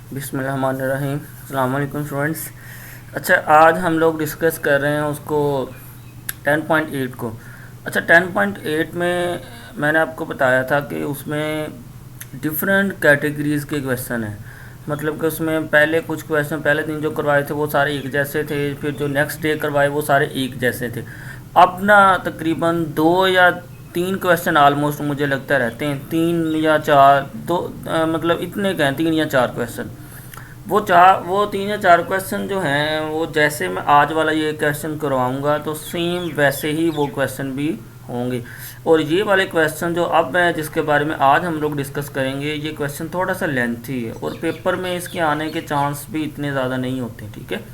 बिस्मिल्लाहिर्रहमानिर्रहीम। अस्सलाम वालेकुम स्टूडेंट्स। अच्छा, आज हम लोग डिस्कस कर रहे हैं उसको 10.8 को। अच्छा, 10.8 में मैंने आपको बताया था कि उसमें डिफरेंट कैटेगरीज़ के क्वेश्चन हैं। मतलब कि उसमें पहले कुछ क्वेश्चन पहले दिन जो करवाए थे वो सारे एक जैसे थे, फिर जो नेक्स्ट डे करवाए वो सारे एक जैसे थे। अब ना तकरीबन 2 या 3 क्वेश्चन ऑलमोस्ट मुझे लगता रहते हैं, 3 या 4, मतलब इतने के हैं, 3 या 4 क्वेश्चन। वो 3 या 4 क्वेश्चन जो हैं वो जैसे मैं आज वाला ये क्वेश्चन करवाऊंगा तो सेम वैसे ही वो क्वेश्चन भी होंगे। और ये वाले क्वेश्चन जो अब मैं जिसके बारे में आज हम लोग डिस्कस करेंगे, ये क्वेश्चन थोड़ा सा लेंथी है और पेपर में इसके आने के चांस भी इतने ज़्यादा नहीं होते, ठीक है।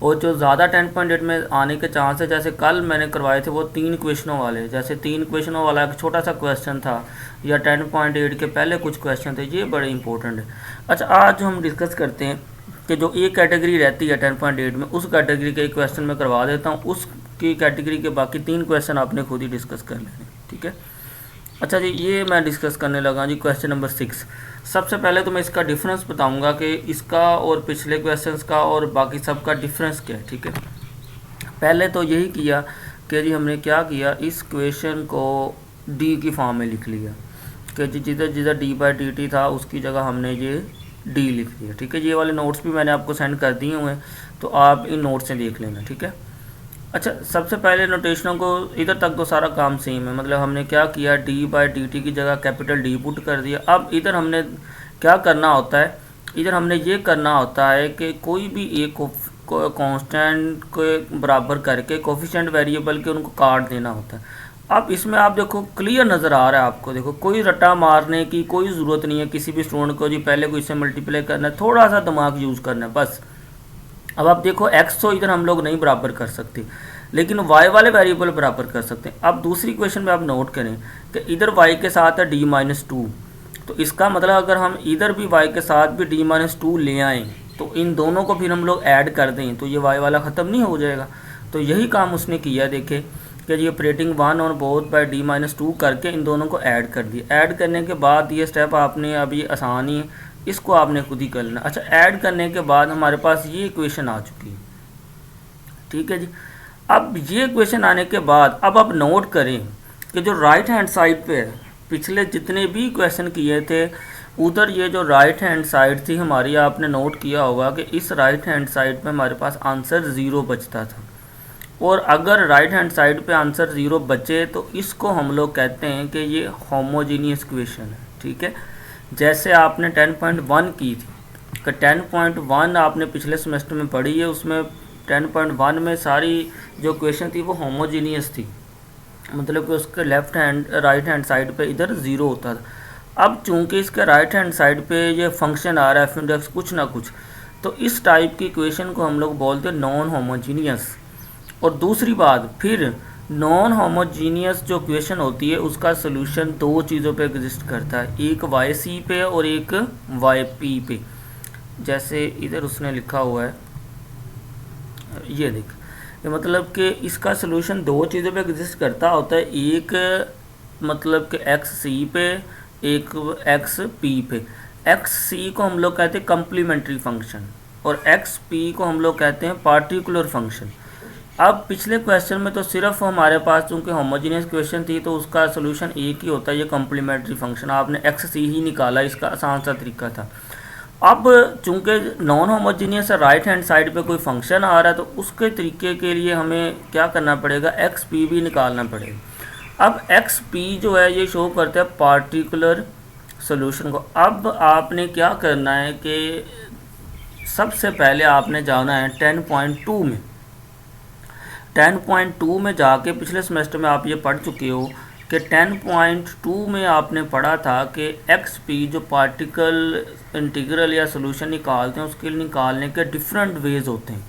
और जो ज़्यादा 10.8 में आने के चांस है, जैसे कल मैंने करवाए थे वो 3 क्वेश्चनों वाले, जैसे 3 क्वेश्चनों वाला एक छोटा सा क्वेश्चन था, या 10.8 के पहले कुछ क्वेश्चन थे, ये बड़े इंपॉर्टेंट है। अच्छा, आज हम डिस्कस करते हैं कि जो एक कैटेगरी रहती है 10.8 में, उस कैटेगरी के एक क्वेश्चन मैं करवा देता हूँ, उसकी कैटेगरी के बाकी 3 क्वेश्चन आपने खुद ही डिस्कस कर लेने, ठीक है। अच्छा जी, ये मैं डिस्कस करने लगा जी क्वेश्चन नंबर 6। सबसे पहले तो मैं इसका डिफरेंस बताऊंगा कि इसका और पिछले क्वेश्चंस का और बाकी सब का डिफरेंस क्या है, ठीक है। पहले तो यही किया कि जी हमने क्या किया, इस क्वेश्चन को डी की फॉर्म में लिख लिया कि जी जिधर जिधर डी बाई डी टी था उसकी जगह हमने ये डी लिख दिया, ठीक है। ये वाले नोट्स भी मैंने आपको सेंड कर दिए हुए हैं, तो आप इन नोट्स से देख लेना, ठीक है। अच्छा, सबसे पहले नोटेशनों को इधर तक तो सारा काम सेम है, मतलब हमने क्या किया, डी बाई डी टी की जगह कैपिटल डी पुट कर दिया। अब इधर हमने क्या करना होता है, इधर हमने ये करना होता है कि कोई भी एक कांस्टेंट के बराबर करके कोफिशिएंट वेरिएबल के उनको काट देना होता है। अब इसमें आप देखो क्लियर नज़र आ रहा है आपको, देखो कोई रट्टा मारने की कोई ज़रूरत नहीं है किसी भी स्टूडेंट को, जी पहले को इससे मल्टीप्लाई करना है, थोड़ा सा दिमाग यूज़ करना है बस। अब आप देखो एक्स तो इधर हम लोग नहीं बराबर कर सकते, लेकिन वाई वाले वेरिएबल बराबर कर सकते हैं। अब दूसरी क्वेश्चन में आप नोट करें कि इधर वाई के साथ है d-2, तो इसका मतलब अगर हम इधर भी वाई के साथ भी d-2 ले आएँ तो इन दोनों को फिर हम लोग ऐड कर दें तो ये वाई वाला ख़त्म नहीं हो जाएगा। तो यही काम उसने किया, देखे कि ये ऑपरेटिंग 1 और बोथ बाई d-2 करके इन दोनों को ऐड कर दिया। ऐड करने के बाद ये स्टेप आपने, अब ये आसान ही है, इसको आपने खुद ही कर लेना। अच्छा, ऐड करने के बाद हमारे पास ये इक्वेशन आ चुकी है, ठीक है जी। अब ये इक्वेशन आने के बाद अब आप नोट करें कि जो राइट हैंड साइड पे है, पिछले जितने भी क्वेश्चन किए थे उधर ये जो राइट हैंड साइड थी हमारी, आपने नोट किया होगा कि इस राइट हैंड साइड पे हमारे पास आंसर 0 बचता था। और अगर राइट हैंड साइड पे आंसर 0 बचे तो इसको हम लोग कहते हैं कि ये होमोजीनियस इक्वेशन है, ठीक है। जैसे आपने 10.1 की थी कि 10.1 आपने पिछले सेमेस्टर में पढ़ी है, उसमें 10.1 में सारी जो क्वेश्चन थी वो होमोजीनियस थी, मतलब कि उसके left hand right hand side पे इधर 0 होता था। अब चूंकि इसके राइट हैंड साइड पे ये फंक्शन आ रहा है f कुछ ना कुछ, तो इस टाइप की क्वेश्चन को हम लोग बोलते हैं नॉन होमोजीनियस। और दूसरी बात, फिर नॉन होमोजीनियस जो क्वेश्चन होती है उसका सोल्यूशन 2 चीज़ों पे एग्जिस्ट करता है, एक वाई सी पे और एक वाई पी पे। जैसे इधर उसने लिखा हुआ है, ये देख, ये मतलब कि इसका सोल्यूशन 2 चीज़ों पे एग्जिस्ट करता होता है, एक मतलब कि एक्स सी पे, एक एक्स पी पे। एक्स सी को हम लोग कहते हैं कम्प्लीमेंट्री फंक्शन और एक्स पी को हम लोग कहते हैं पार्टिकुलर फंक्शन। अब पिछले क्वेश्चन में तो सिर्फ हमारे पास चूँकि होमोजीनियस क्वेश्चन थी तो उसका सोल्यूशन एक ही होता है, ये कम्प्लीमेंट्री फंक्शन, आपने एक्स सी ही निकाला, इसका आसान सा तरीका था। अब चूँकि non homogeneous right hand side पे कोई फंक्शन आ रहा है तो उसके तरीके के लिए हमें क्या करना पड़ेगा, एक्स पी भी निकालना पड़ेगा। अब एक्स पी जो है ये शो करता है पार्टिकुलर सोल्यूशन को। अब आपने क्या करना है कि सबसे पहले आपने जाना है 10.2 में। 10.2 में जाके पिछले सेमेस्टर में आप ये पढ़ चुके हो कि 10.2 में आपने पढ़ा था कि एक्स पी जो पार्टिकल इंटीग्रल या सोल्यूशन निकालते हैं उसके लिए निकालने के डिफरेंट वेज होते हैं,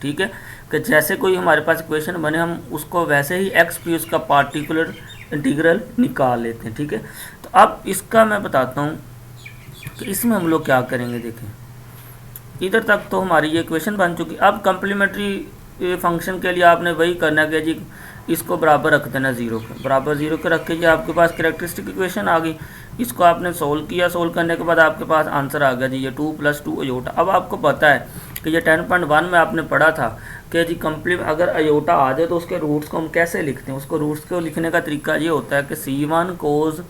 ठीक है। कि जैसे कोई हमारे पास इक्वेशन बने हम उसको वैसे ही एक्स पी उसका पार्टिकुलर इंटीग्रल निकाल लेते हैं, ठीक है। तो अब इसका मैं बताता हूँ कि इसमें हम लोग क्या करेंगे। देखें, इधर तक तो हमारी ये इक्वेशन बन चुकी। अब कम्प्लीमेंट्री फंक्शन के लिए आपने वही करना है कि जी इसको बराबर रख देना ज़ीरो के, बराबर ज़ीरो के रख के ये आपके पास कैरेक्टरिस्टिक इक्वेशन आ गई। इसको आपने सोल्व किया, सोल्व करने के बाद आपके पास आंसर आ गया जी ये 2 + 2 अयोटा। अब आपको पता है कि ये 10.1 में आपने पढ़ा था कि जी अगर अयोटा आ जाए तो उसके रूट्स को हम कैसे लिखते हैं। उसको रूट्स को लिखने का तरीका ये होता है कि C1 cos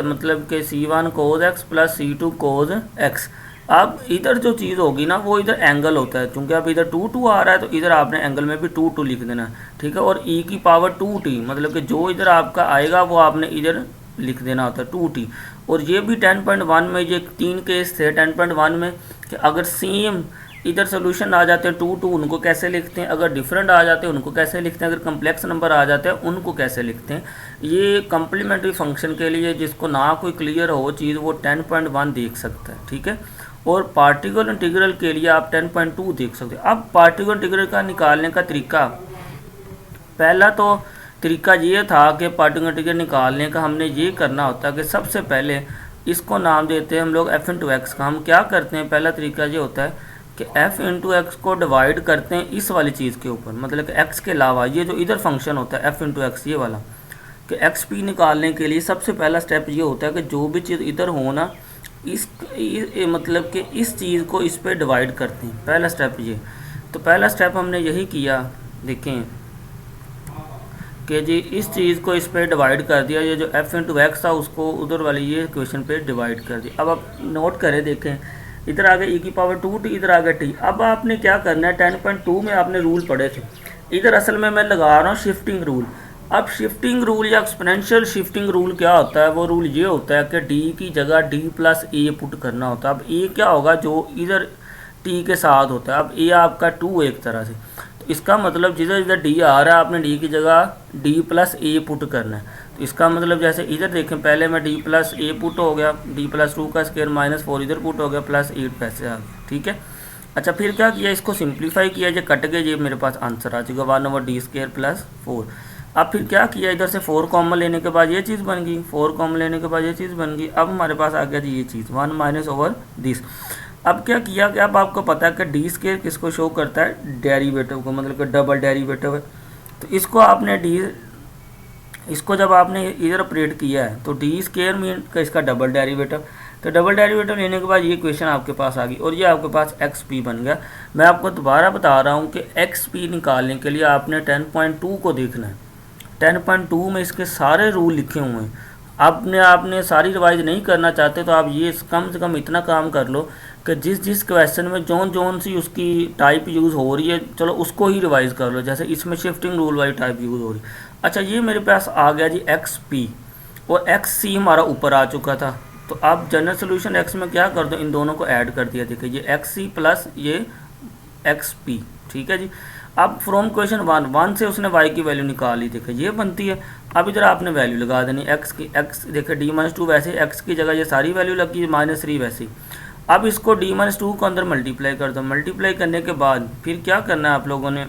मतलब कि C1 cos x + C2 cos x। अब इधर जो चीज़ होगी ना वो इधर एंगल होता है, क्योंकि अब इधर 2 2 आ रहा है तो इधर आपने एंगल में भी 2 2 लिख देना है, ठीक है। और e की पावर 2t मतलब कि जो इधर आपका आएगा वो आपने इधर लिख देना होता है 2t। और ये भी 10.1 में ये 3 केस थे 10.1 में कि अगर सेम इधर सोल्यूशन आ जाते हैं 2 2 उनको कैसे लिखते हैं, अगर डिफरेंट आ जाते हैं उनको कैसे लिखते हैं, अगर कम्प्लेक्स नंबर आ जाते हैं उनको कैसे लिखते हैं। ये कम्प्लीमेंट्री फंक्शन के लिए जिसको ना कोई क्लियर हो चीज़ वो 10.1 देख सकता है, ठीक है। और पार्टिकुलर इंटीग्रल के लिए आप 10.2 देख सकते हैं। अब पार्टिकुलर इंटीग्रल का निकालने का तरीका, पहला तो तरीका ये था कि पार्टिकुलर इंटीग्रल निकालने का हमने ये करना होता है कि सबसे पहले इसको नाम देते हैं हम लोग f/x का। हम क्या करते हैं, पहला तरीका ये होता है कि f/x को डिवाइड करते हैं इस वाली चीज़ के ऊपर, मतलब कि x के अलावा ये जो इधर फंक्शन होता है f/x ये वाला, कि xp निकालने के लिए सबसे पहला स्टेप ये होता है कि जो भी चीज़ इधर हो ना मतलब कि इस चीज़ को इस पर डिवाइड करते हैं, पहला स्टेप ये। तो पहला स्टेप हमने यही किया, देखें कि जी इस चीज़ को इस पर डिवाइड कर दिया, ये जो f/x था उसको उधर वाली ये इक्वेशन पे डिवाइड कर दिया। अब आप नोट करें, देखें इधर आ गया e की पावर 2t, इधर आ गया t। अब आपने क्या करना है, 10.2 में आपने रूल पढ़े थे, इधर असल में मैं लगा रहा हूँ शिफ्टिंग रूल। अब शिफ्टिंग रूल या एक्सपोनेंशियल शिफ्टिंग रूल क्या होता है, वो रूल ये होता है कि d की जगह d + a पुट करना होता है। अब a क्या होगा, जो इधर t के साथ होता है। अब a आपका 2 एक तरह से, तो इसका मतलब जिधर इधर d आ रहा है आपने d की जगह d + a पुट करना है। तो इसका मतलब जैसे इधर देखें, पहले मैं d + a पुट हो गया, d + 2 का स्क्वायर -4 इधर पुट हो गया, +8 पैसे आ गए, ठीक है। अच्छा फिर क्या किया, इसको सिंप्लीफाई किया, ये कट गए, ये मेरे पास आंसर आ चुका 1/d² + 4। अब फिर क्या किया, इधर से 4 कॉमन लेने के बाद ये चीज़ बन गई, 4 कॉमन लेने के बाद ये चीज़ बन गई। अब हमारे पास आ गया जी ये चीज़ 1 - दिस। अब क्या किया कि अब आपको पता है कि d² किसको शो करता है, डेरिवेटिव को, मतलब कि डबल डेरिवेटिव है। तो इसको आपने इसको जब आपने इधर ऑपरेट किया है तो d² मीन का इसका डबल डेरिवेटिव, तो डबल डेरिवेटिव लेने के बाद ये इक्वेशन आपके पास आ गई और ये आपके पास xp बन गया। मैं आपको दोबारा बता रहा हूँ कि xp निकालने के लिए आपने 10.2 को देखना है। 10.2 में इसके सारे रूल लिखे हुए हैं। आपने सारी रिवाइज नहीं करना चाहते तो आप ये कम से कम इतना काम कर लो कि जिस क्वेश्चन में जोन सी उसकी टाइप यूज़ हो रही है, चलो उसको ही रिवाइज कर लो। जैसे इसमें शिफ्टिंग रूल वाली टाइप यूज़ हो रही है। अच्छा ये मेरे पास आ गया जी xp और xc हमारा ऊपर आ चुका था। तो आप जनरल सोल्यूशन x में क्या कर दो, इन दोनों को ऐड कर दिया, देखिए ये xc + ये xp, ठीक है जी। अब फ्रॉम क्वेश्चन 1 से उसने y की वैल्यू निकाली, देखिए ये बनती है। अब इधर आपने वैल्यू लगा देनी x की, x देखिए d - 2 वैसे x की जगह ये सारी वैल्यू लगी -3 वैसे। अब इसको d - 2 को अंदर मल्टीप्लाई कर दो। मल्टीप्लाई करने के बाद फिर क्या करना है आप लोगों ने,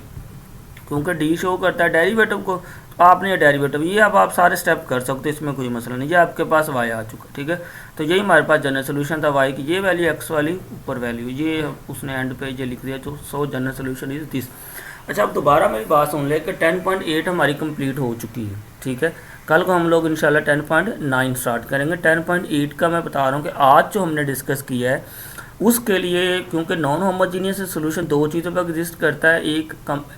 क्योंकि d शो करता है डेरिवेटिव को, तो आपने ये डेरिवेटिव ये अब आप सारे स्टेप कर सकते हो, इसमें कोई मसला नहीं। ये आपके पास y आ चुका, ठीक है। तो यही हमारे पास जनरल सोल्यूशन था y की, ये वैल्यू x वाली ऊपर वैल्यू, ये उसने एंड पे ये लिख दिया, तो सो जनरल सोल्यूशन इज दिस। अच्छा अब दोबारा मेरी बात सुन ले कि 10.8 हमारी कंप्लीट हो चुकी है, ठीक है। कल को हम लोग इंशाल्लाह 10.9 स्टार्ट करेंगे। 10.8 का मैं बता रहा हूँ कि आज जो हमने डिस्कस किया है उसके लिए, क्योंकि नॉन होमोजीनियस सोल्यूशन दो चीज़ों पर एग्जिस्ट करता है, एक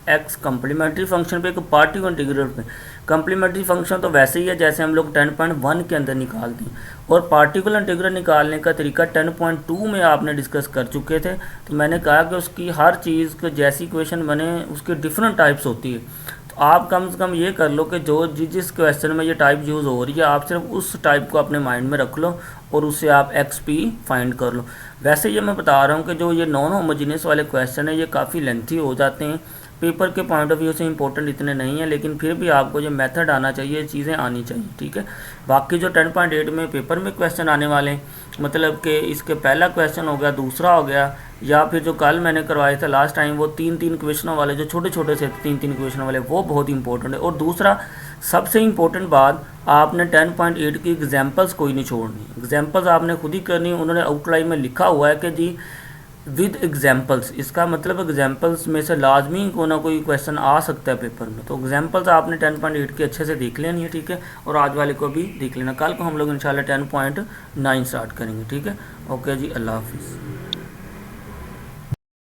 एक्स कम्प्लीमेंट्री फंक्शन पे, एक पार्टिकुलर इंटीग्रल पे। कम्प्लीमेंट्री फंक्शन तो वैसे ही है जैसे हम लोग 10.1 के अंदर निकालते हैं, और पार्टिकुलर इंटीग्रल निकालने का तरीका 10.2 में आपने डिस्कस कर चुके थे। तो मैंने कहा कि उसकी हर चीज़ को जैसी क्वेश्चन बने उसकी डिफरेंट टाइप्स होती है। तो आप कम से कम ये कर लो कि जो जिस क्वेश्चन में ये टाइप यूज़ हो रही है आप सिर्फ उस टाइप को अपने माइंड में रख लो और उससे आप XP फाइंड कर लो। वैसे ये मैं बता रहा हूँ कि जो ये नॉन होमोजीनियस वाले क्वेश्चन है ये काफ़ी लेंथी हो जाते हैं, पेपर के पॉइंट ऑफ व्यू से इंपॉर्टेंट इतने नहीं है, लेकिन फिर भी आपको जो मेथड आना चाहिए, चीज़ें आनी चाहिए, ठीक है। बाकी जो 10.8 में पेपर में क्वेश्चन आने वाले हैं, मतलब कि इसके पहला क्वेश्चन हो गया, दूसरा हो गया, या फिर जो कल मैंने करवाए थे लास्ट टाइम वो 3-3 क्वेश्चनों वाले, जो छोटे छोटे से 3-3 क्वेश्चन वाले, वो बहुत इंपॉर्टेंट है। और दूसरा सबसे इंपॉर्टेंट बात, आपने 10.8 की एग्जाम्पल्स कोई नहीं छोड़नी, एग्जाम्पल्स आपने खुद ही करनी। उन्होंने आउटलाइन में लिखा हुआ है कि जी विद एग्जाम्पल्स, इसका मतलब एग्जाम्पल्स में से लाजमी को ना कोई क्वेश्चन आ सकता है पेपर में। तो एग्जाम्पल्स आपने 10.8 के अच्छे से देख लेनी है, ठीक है, और आज वाले को भी देख लेना। कल को हम लोग इंशाल्लाह 10.9 स्टार्ट करेंगे, ठीक है। ओके जी, अल्लाह हाफिज़।